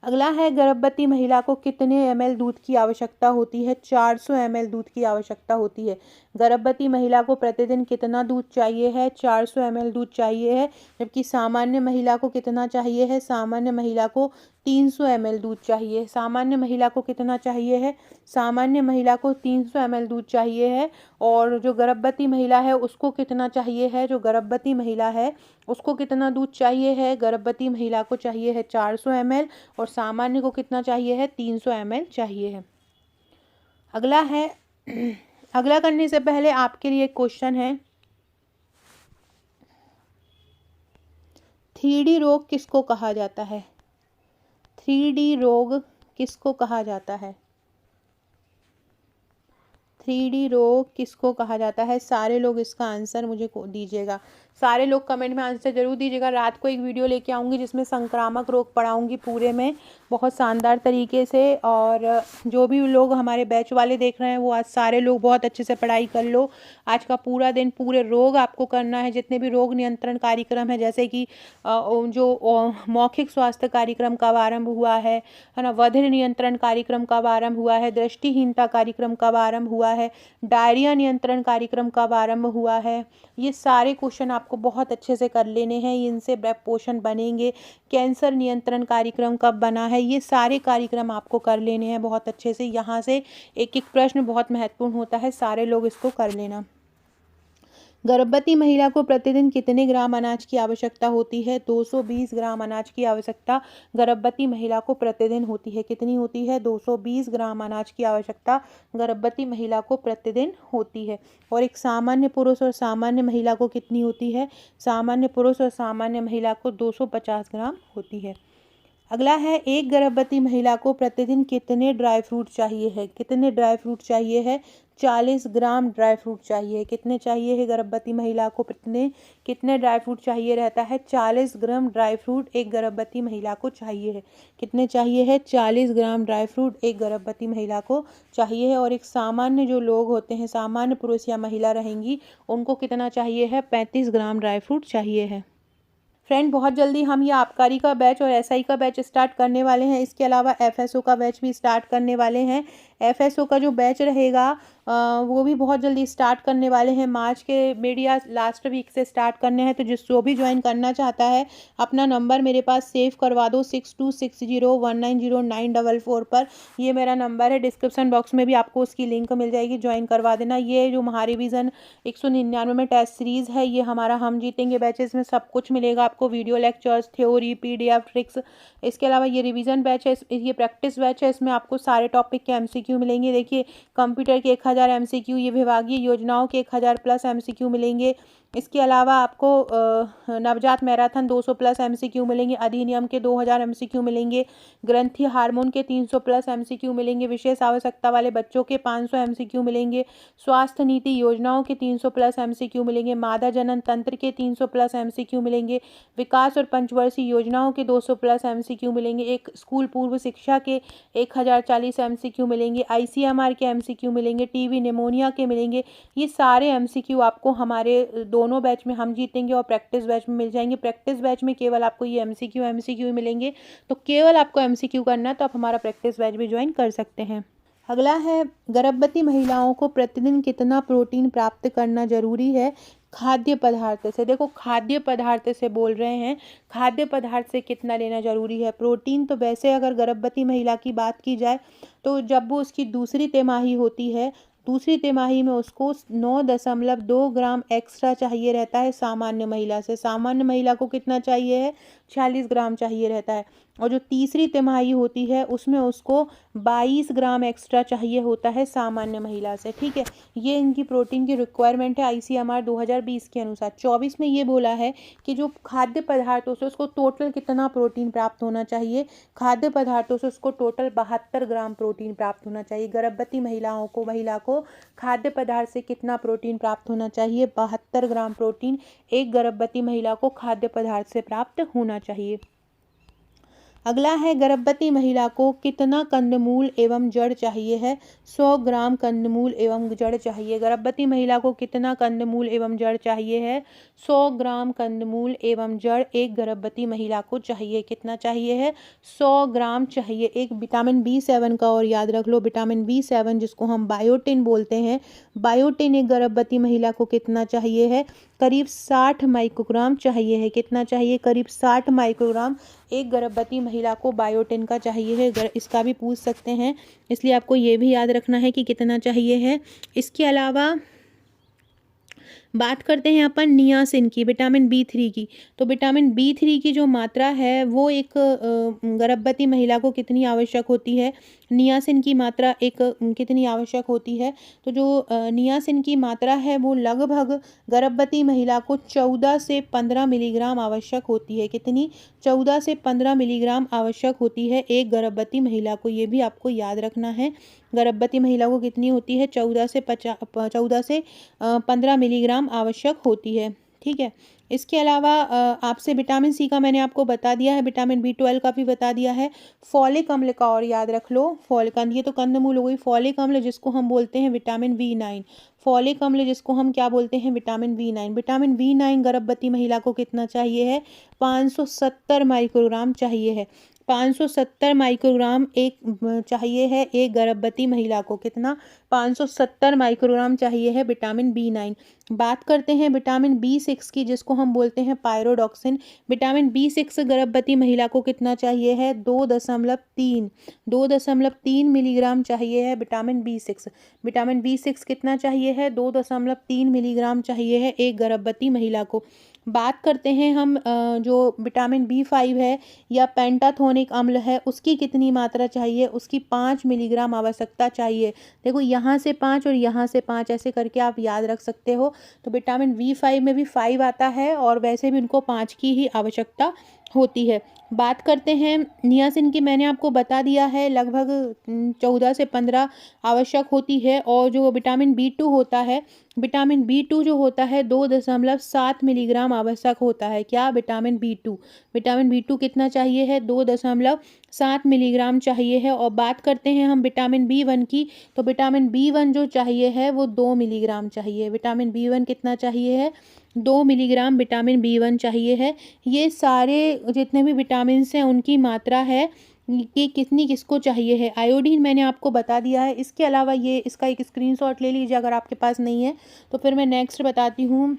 अगला है गर्भवती महिला को कितने ml दूध की आवश्यकता होती है? 400 ml दूध की आवश्यकता होती है। गर्भवती महिला को प्रतिदिन कितना दूध चाहिए है? 400 ml दूध चाहिए है, जबकि सामान्य महिला को कितना चाहिए है? सामान्य महिला को 300 ml दूध चाहिए। सामान्य महिला को कितना चाहिए है? सामान्य महिला को 300 ml दूध चाहिए है। और जो गर्भवती महिला है उसको कितना चाहिए है? जो गर्भवती महिला है उसको कितना दूध चाहिए है? गर्भवती महिला को चाहिए है 400 ml और सामान्य को कितना चाहिए है? 300 ml चाहिए है। अगला है अगला करने से पहले आपके लिए एक क्वेश्चन है, 3D रोग किसको कहा जाता है? 3D रोग किसको कहा जाता है? 3D रोग किसको कहा जाता है? सारे लोग इसका आंसर मुझे दीजिएगा। सारे लोग कमेंट में आंसर जरूर दीजिएगा। रात को एक वीडियो लेके आऊँगी जिसमें संक्रामक रोग पढ़ाऊँगी पूरे में बहुत शानदार तरीके से। और जो भी लोग हमारे बैच वाले देख रहे हैं वो आज सारे लोग बहुत अच्छे से पढ़ाई कर लो। आज का पूरा दिन पूरे रोग आपको करना है, जितने भी रोग नियंत्रण कार्यक्रम है, जैसे कि जो मौखिक स्वास्थ्य कार्यक्रम कब आरंभ हुआ है ना, बधिर नियंत्रण कार्यक्रम कब आरंभ हुआ है, दृष्टिहीनता कार्यक्रम कब आरंभ हुआ है, डायरिया नियंत्रण कार्यक्रम कब आरंभ हुआ है, ये सारे क्वेश्चन आपको बहुत अच्छे से कर लेने हैं। इनसे पोषण बनेंगे। कैंसर नियंत्रण कार्यक्रम कब बना है, ये सारे कार्यक्रम आपको कर लेने हैं बहुत अच्छे से। यहाँ से एक एक प्रश्न बहुत महत्वपूर्ण होता है, सारे लोग इसको कर लेना। गर्भवती महिला को प्रतिदिन कितने ग्राम अनाज की आवश्यकता होती है? 220 ग्राम अनाज की आवश्यकता गर्भवती महिला को प्रतिदिन होती है। कितनी होती है? 220 ग्राम अनाज की आवश्यकता गर्भवती महिला को प्रतिदिन होती है। और एक सामान्य पुरुष और सामान्य महिला को कितनी होती है? सामान्य पुरुष और सामान्य महिला को 250 ग्राम होती है। अगला है, एक गर्भवती महिला को प्रतिदिन कितने ड्राई फ्रूट चाहिए है? कितने ड्राई फ्रूट चाहिए है? 40 ग्राम ड्राई फ्रूट चाहिए। कितने चाहिए है गर्भवती महिला को? कितने ड्राई फ्रूट चाहिए रहता है? 40 ग्राम ड्राई फ्रूट एक गर्भवती महिला को चाहिए है। कितने चाहिए है? 40 ग्राम ड्राई फ्रूट एक गर्भवती महिला को चाहिए है। और एक सामान्य जो लोग होते हैं, सामान्य पुरुष या महिला रहेंगी, उनको कितना चाहिए है? 35 ग्राम ड्राई फ्रूट चाहिए है। फ्रेंड, बहुत जल्दी हम ये आबकारी का बैच और एसआई का बैच स्टार्ट करने वाले हैं। इसके अलावा एफएसओ का बैच भी स्टार्ट करने वाले हैं। एफएसओ का जो बैच रहेगा वो भी बहुत जल्दी स्टार्ट करने वाले हैं। मार्च के मिड या लास्ट वीक से स्टार्ट करने हैं। तो जो भी ज्वाइन करना चाहता है अपना नंबर मेरे पास सेव करवा दो 6260190944 पर। ये मेरा नंबर है। डिस्क्रिप्शन बॉक्स में भी आपको उसकी लिंक मिल जाएगी, ज्वाइन करवा देना। ये जो महारिवीजन 199 में टेस्ट सीरीज़ है, ये हमारा हम जीतेंगे बैचेस में सब कुछ मिलेगा आपको। Video lectures, theory, PDF, tricks. इसके अलावा ये रिवीजन बैच है, ये प्रैक्टिस बैच है। इसमें आपको सारे टॉपिक के एमसीक्यू मिलेंगे। देखिए, कंप्यूटर के 1000 एमसीक्यू, ये विभागीय योजनाओं के 1000 प्लस एमसीक्यू मिलेंगे। इसके अलावा आपको नवजात मैराथन 200 प्लस एमसीक्यू मिलेंगे। अधिनियम के 2000 एमसीक्यू मिलेंगे। ग्रंथि हार्मोन के 300 प्लस एमसीक्यू मिलेंगे। विशेष आवश्यकता वाले बच्चों के 500 एमसीक्यू मिलेंगे। स्वास्थ्य नीति योजनाओं के 300 प्लस एमसीक्यू मिलेंगे। मादा जनन तंत्र के 300 प्लस एमसीक्यू मिलेंगे। विकास और पंचवर्षीय योजनाओं के 200 प्लस एमसीक्यू मिलेंगे। एक स्कूल पूर्व शिक्षा के 1040 एमसीक्यू मिलेंगे। आईसीएमआर के एमसीक्यू मिलेंगे। टीबी निमोनिया के मिलेंगे। ये सारे एमसीक्यू आपको हमारे दोनों बैच में हम जीतेंगे और प्रैक्टिस बैच में मिल जाएंगे। प्रैक्टिस बैच में केवल आपको ये एमसीक्यू मिलेंगे, तो केवल आपको एमसीक्यू करना है, तो आप हमारा प्रैक्टिस बैच भी ज्वाइन कर सकते हैं। अगला है गर्भवती महिलाओं को प्रतिदिन कितना प्रोटीन प्राप्त करना जरूरी है खाद्य पदार्थ से। देखो खाद्य पदार्थ से बोल रहे हैं, खाद्य पदार्थ से कितना लेना जरूरी है प्रोटीन। तो वैसे अगर गर्भवती महिला की बात की जाए तो जब वो उसकी दूसरी तिमाही होती है, दूसरी तिमाही में उसको 9.2 ग्राम एक्स्ट्रा चाहिए रहता है सामान्य महिला से। सामान्य महिला को कितना चाहिए है, 46 ग्राम चाहिए रहता है। और जो तीसरी तिमाही होती है उसमें उसको 22 ग्राम एक्स्ट्रा चाहिए होता है सामान्य महिला से। ठीक है, ये इनकी प्रोटीन की रिक्वायरमेंट है ICMR 2020 के अनुसार। 24 में ये बोला है कि जो खाद्य पदार्थों से उसको टोटल कितना प्रोटीन प्राप्त होना चाहिए, खाद्य पदार्थों से उसको टोटल 72 ग्राम प्रोटीन प्राप्त होना चाहिए। गर्भवती महिला को खाद्य पदार्थ से कितना प्रोटीन प्राप्त होना चाहिए, 72 ग्राम प्रोटीन एक गर्भवती महिला को खाद्य पदार्थ से प्राप्त होना चाहिए। अगला है गर्भवती महिला को कितना कंदमूल एवं जड़ चाहिए है, 100 ग्राम कंदमूल एवं जड़ चाहिए। गर्भवती महिला को कितना कंदमूल एवं जड़ चाहिए है, 100 ग्राम कंदमूल एवं जड़ एक गर्भवती महिला को चाहिए। कितना चाहिए है, 100 ग्राम चाहिए। एक विटामिन B7 का और याद रख लो, विटामिन B7 जिसको हम बायोटिन बोलते हैं, बायोटिन एक गर्भवती महिला को कितना चाहिए है, करीब 60 माइक्रोग्राम चाहिए है। कितना चाहिए, करीब 60 माइक्रोग्राम एक गर्भवती महिला को बायोटिन का चाहिए है। इसका भी पूछ सकते हैं, इसलिए आपको ये भी याद रखना है कि कितना चाहिए है। इसके अलावा बात करते हैं अपन नियासिन की, विटामिन B3 की। तो विटामिन B3 की जो मात्रा है वो एक गर्भवती महिला को कितनी आवश्यक होती है, नियासिन की मात्रा एक कितनी आवश्यक होती है। तो जो नियासिन की मात्रा है वो लगभग गर्भवती महिला को 14 से 15 मिलीग्राम आवश्यक होती है। कितनी, 14 से 15 मिलीग्राम आवश्यक होती है एक गर्भवती महिला को। ये भी आपको याद रखना है, गर्भवती महिला को कितनी होती है, 14 से 15 मिलीग्राम आवश्यक होती है। ठीक है, इसके अलावा आपसे विटामिन C का मैंने आपको बता दिया है, विटामिन B12 का भी बता दिया है। फॉलिक अम्ल का और याद रख लो, फॉलिक अम्ल, ये तो कंदमूल हो गई। फॉलिक अम्ल जिसको हम बोलते हैं विटामिन B9, फॉलिक अम्ल जिसको हम क्या बोलते हैं, विटामिन B9। विटामिन B9 गर्भवती महिला को कितना चाहिए है, 570 माइक्रोग्राम चाहिए है। 570 माइक्रोग्राम एक चाहिए है एक गर्भवती महिला को। कितना, 570 माइक्रोग्राम चाहिए है विटामिन B9। बात करते हैं विटामिन B6 की, जिसको हम बोलते हैं पायरोडॉक्सिन। विटामिन B6 गर्भवती महिला को कितना चाहिए है, 2.3 मिलीग्राम चाहिए है विटामिन B6। विटामिन B6 कितना चाहिए है, 2.3 मिलीग्राम चाहिए है एक गर्भवती महिला को। बात करते हैं हम जो विटामिन B5 है या पेंटाथोनिक अम्ल है, उसकी कितनी मात्रा चाहिए, उसकी 5 मिलीग्राम आवश्यकता चाहिए। देखो यहाँ से 5 और यहाँ से 5 ऐसे करके आप याद रख सकते हो। तो विटामिन B5 में भी 5 आता है और वैसे भी उनको 5 की ही आवश्यकता होती है। बात करते हैं नियासिन की, मैंने आपको बता दिया है लगभग 14 से 15 आवश्यक होती है। और जो विटामिन B2 होता है, विटामिन B2 जो होता है 2.7 मिलीग्राम आवश्यक होता है। क्या, विटामिन B2, विटामिन B2 कितना चाहिए है, 2.7 मिलीग्राम चाहिए है। और बात करते हैं हम विटामिन B1 की, तो विटामिन B1 जो चाहिए है वो 2 मिलीग्राम चाहिए। विटामिन B1 कितना चाहिए है, 2 मिलीग्राम विटामिन B1 चाहिए है। ये सारे जितने भी विटामिन हैं उनकी मात्रा है कि कितनी किसको चाहिए है। आयोडीन मैंने आपको बता दिया है। इसके अलावा ये इसका एक स्क्रीनशॉट ले लीजिए अगर आपके पास नहीं है तो। फिर मैं नेक्स्ट बताती हूँ।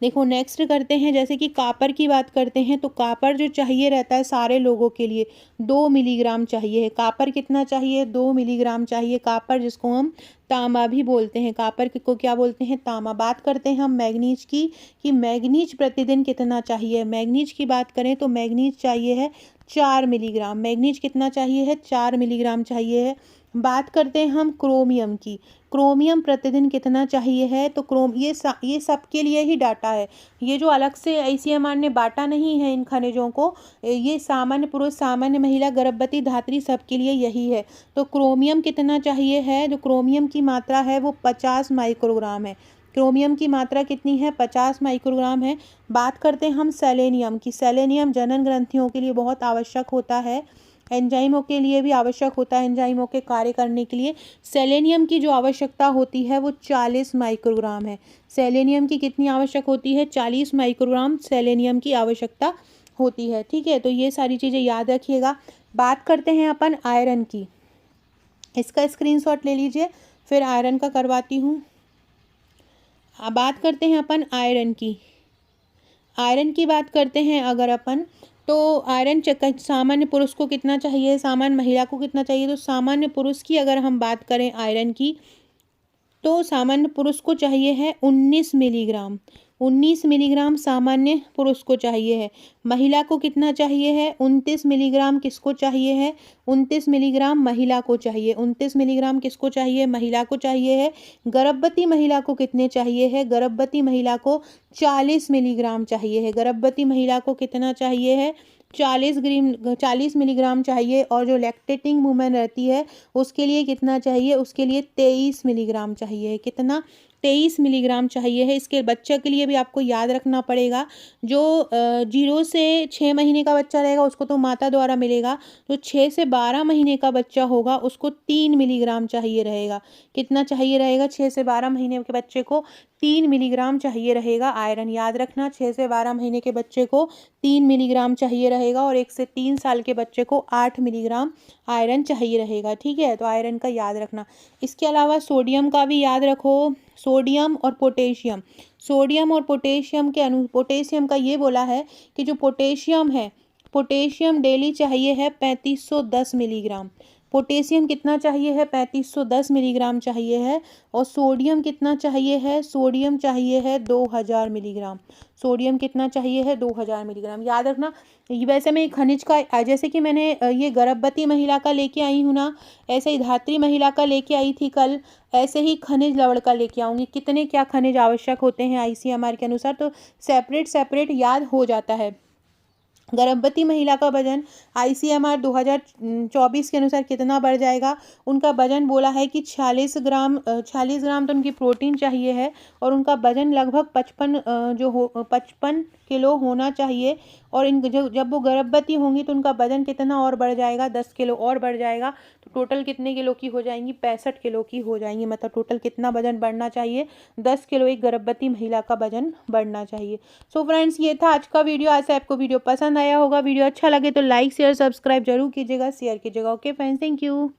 देखो नेक्स्ट करते हैं, जैसे कि कापर की बात करते हैं तो कापर जो चाहिए रहता है सारे लोगों के लिए 2 मिलीग्राम चाहिए है। कापर कितना चाहिए, 2 मिलीग्राम चाहिए कापर, जिसको हम तांबा भी बोलते हैं। कापर को क्या बोलते हैं, तांबा। बात करते हैं हम मैग्नीज की, कि मैग्नीज प्रतिदिन कितना चाहिए। मैग्नीज की बात करें तो मैग्नीज चाहिए है 4 मिलीग्राम। मैग्नीज कितना चाहिए है, 4 मिलीग्राम चाहिए है। बात करते हैं हम क्रोमियम की, क्रोमियम प्रतिदिन कितना चाहिए है। तो ये सब के लिए ही डाटा है, ये जो अलग से ICMR ने बांटा नहीं है इन खनिजों को, ये सामान्य पुरुष, सामान्य महिला, गर्भवती, धात्री सबके लिए यही है। तो क्रोमियम कितना चाहिए है, जो क्रोमियम की मात्रा है वो 50 माइक्रोग्राम है। क्रोमियम की मात्रा कितनी है, 50 माइक्रोग्राम है। बात करते हैं हम सेलेनियम की, सेलेनियम जनन ग्रंथियों के लिए बहुत आवश्यक होता है, एंजाइमों के लिए भी आवश्यक होता है, एंजाइमों के कार्य करने के लिए। सेलेनियम की जो आवश्यकता होती है वो 40 माइक्रोग्राम है। सेलेनियम की कितनी आवश्यक होती है, 40 माइक्रोग्राम सेलेनियम की आवश्यकता होती है। ठीक है, तो ये सारी चीज़ें याद रखिएगा। बात करते हैं अपन आयरन की। इसका स्क्रीनशॉट ले लीजिए। फिर आयरन का करवाती हूँ। अब बात करते हैं अपन आयरन की। आयरन की बात करते हैं अगर अपन, तो आयरन सामान्य पुरुष को कितना चाहिए, सामान्य महिला को कितना चाहिए। तो सामान्य पुरुष की अगर हम बात करें आयरन की, तो सामान्य पुरुष को चाहिए है 19 मिलीग्राम। 19 मिलीग्राम सामान्य पुरुष को चाहिए है। महिला को कितना चाहिए है, 29 मिलीग्राम। किसको चाहिए है, 29 मिलीग्राम महिला को चाहिए। 29 मिलीग्राम किसको चाहिए, महिला को चाहिए है। गर्भवती महिला को कितने चाहिए है, गर्भवती महिला को 40 मिलीग्राम चाहिए है। गर्भवती महिला को कितना चाहिए है, 40 मिलीग्राम चाहिए। और जो लैक्टेटिंग वुमेन रहती है उसके लिए कितना चाहिए, उसके लिए 23 मिलीग्राम चाहिए। कितना, 23 मिलीग्राम चाहिए है। इसके बच्चे के लिए भी आपको याद रखना पड़ेगा, जो 0 से 6 महीने का बच्चा रहेगा उसको तो माता द्वारा मिलेगा। जो 6 से 12 महीने का बच्चा होगा उसको 3 मिलीग्राम चाहिए रहेगा। कितना चाहिए रहेगा, 6 से 12 महीने के बच्चे को 3 मिलीग्राम चाहिए रहेगा आयरन। याद रखना, 6 से 12 महीने के बच्चे को 3 मिलीग्राम चाहिए रहेगा और 1 से 3 साल के बच्चे को 8 मिलीग्राम आयरन चाहिए रहेगा। ठीक है, तो आयरन का याद रखना। इसके अलावा सोडियम का भी याद रखो। सोडियम और पोटेशियम, सोडियम और पोटेशियम के पोटेशियम का ये बोला है कि जो पोटेशियम है, पोटेशियम डेली चाहिए है 3510 मिलीग्राम। पोटेशियम कितना चाहिए है, 3510 मिलीग्राम चाहिए है। और सोडियम कितना चाहिए है, सोडियम चाहिए है 2000 मिलीग्राम। सोडियम कितना चाहिए है, 2000 मिलीग्राम। याद रखना। वैसे मैं खनिज का, जैसे कि मैंने ये गर्भवती महिला का लेके आई हूँ ना, ऐसे ही धात्री महिला का लेके आई थी कल, ऐसे ही खनिज लवण का लेके आऊँगी। कितने क्या खनिज आवश्यक होते हैं ICMR के अनुसार, तो सेपरेट सेपरेट याद हो जाता है। गर्भवती महिला का वजन ICMR 2024 के अनुसार कितना बढ़ जाएगा, उनका वजन बोला है कि 46 ग्राम तो उनकी प्रोटीन चाहिए है। और उनका वजन लगभग 55 किलो होना चाहिए। और जब वो गर्भवती होंगी तो उनका वजन कितना और बढ़ जाएगा, 10 किलो और बढ़ जाएगा। तो टोटल कितने किलो की हो जाएंगी, 65 किलो की हो जाएंगी। मतलब टोटल कितना वजन बढ़ना चाहिए, 10 किलो एक गर्भवती महिला का वजन बढ़ना चाहिए। सो फ्रेंड्स, ये था आज का वीडियो। आज से आपको वीडियो पसंद आया होगा। वीडियो अच्छा लगे तो लाइक शेयर सब्सक्राइब जरूर कीजिएगा, शेयर कीजिएगा। Okay friends, thank you.